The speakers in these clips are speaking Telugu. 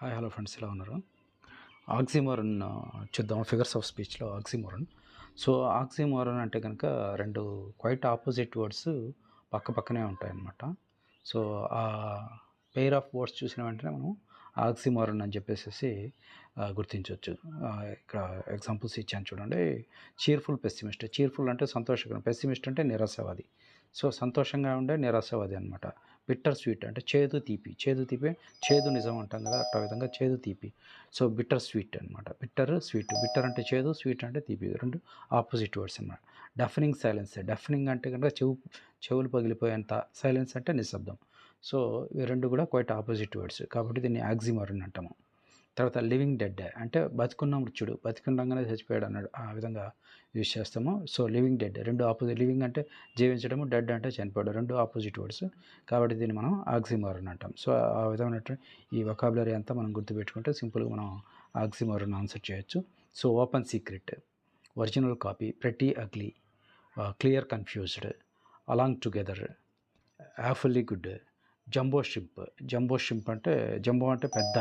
హాయ్ హలో ఫ్రెండ్స్, ఎలా ఉన్నారు? ఆక్సిమోరన్ చూద్దాం. ఫిగర్స్ ఆఫ్ స్పీచ్లో ఆక్సిమోరన్. సో ఆక్సిమోరన్ అంటే కనుక రెండు క్వైట్ ఆపోజిట్ వర్డ్స్ పక్క పక్కనే ఉంటాయన్నమాట. సో ఆ పెయిర్ ఆఫ్ వర్డ్స్ చూసిన వెంటనే మనం ఆక్సిమోరన్ అని చెప్పేసి గుర్తించవచ్చు. ఇక్కడ ఎగ్జాంపుల్స్ ఇచ్చాను చూడండి. చీర్ఫుల్ పెస్సిమిస్ట్. చీర్ఫుల్ అంటే సంతోషకరం, పెస్సిమిస్ట్ అంటే నిరాశవాది. సో సంతోషంగా ఉండే నిరాశవాది అనమాట. బిట్టర్ స్వీట్ అంటే చేదు తీపి. చేదు తీపి, చేదు నిజం అంటాం కదా, అట్లా విధంగా చేదు తీపి. సో బిట్టర్ స్వీట్ అనమాట. Bitter sweet. బిట్టర్ అంటే చేదు, స్వీట్ అంటే తీపి. రెండు ఆపోజిట్ వర్డ్స్ అనమాట. డెఫనింగ్ సైలెన్స్. డెఫనింగ్ అంటే కనుక చెవులు పగిలిపోయేంత, సైలెన్స్ అంటే నిశ్శబ్దం. సో ఇవి రెండు కూడా క్వైట్ ఆపోజిట్ వర్డ్స్, కాబట్టి దీన్ని ఆక్సిమోరన్ అంటాము. తర్వాత లివింగ్ డెడ్ అంటే బతికున్న మృత్యుడు, బతికుండగానే చచ్చిపోయాడు అన్నాడు, ఆ విధంగా యూజ్ చేస్తాము. సో లివింగ్ డెడ్ రెండు ఆపోజిట్. లివింగ్ అంటే జీవించడము, డెడ్ అంటే చనిపోయాడు, రెండు ఆపోజిట్ వర్డ్స్, కాబట్టి దీన్ని మనం ఆక్సిమోరన్ అంటాం. సో ఆ విధమైనటువంటి ఈ వొకాబులరీ అంతా మనం గుర్తుపెట్టుకుంటే సింపుల్గా మనం ఆక్సిమోరన్ ఆన్సర్ చేయొచ్చు. So open secret, original copy, pretty ugly, clear confused, along together, awfully good, jumbo shrimp. Jumbo shrimp అంటే జంబో అంటే పెద్ద,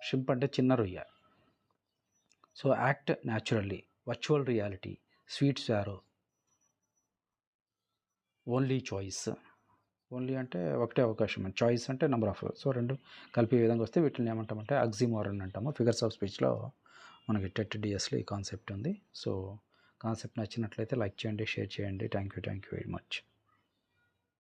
షింప్ అంటే చిన్న రొయ్య. So act naturally, virtual reality, sweet sorrow, only choice. Only అంటే ఒకటే అవకాశం, చాయిస్ అంటే నెంబర్ ఆఫ్. సో రెండు కలిపి విధంగా వస్తే వీటిని ఏమంటామంటే ఆక్సిమోరన్ అంటాము. ఫిగర్స్ ఆఫ్ స్పీచ్లో మనకి టెట్ డిఎస్లో ఈ కాన్సెప్ట్ ఉంది. సో కాన్సెప్ట్ నచ్చినట్లయితే లైక్ చేయండి, షేర్ చేయండి. Thank you very much.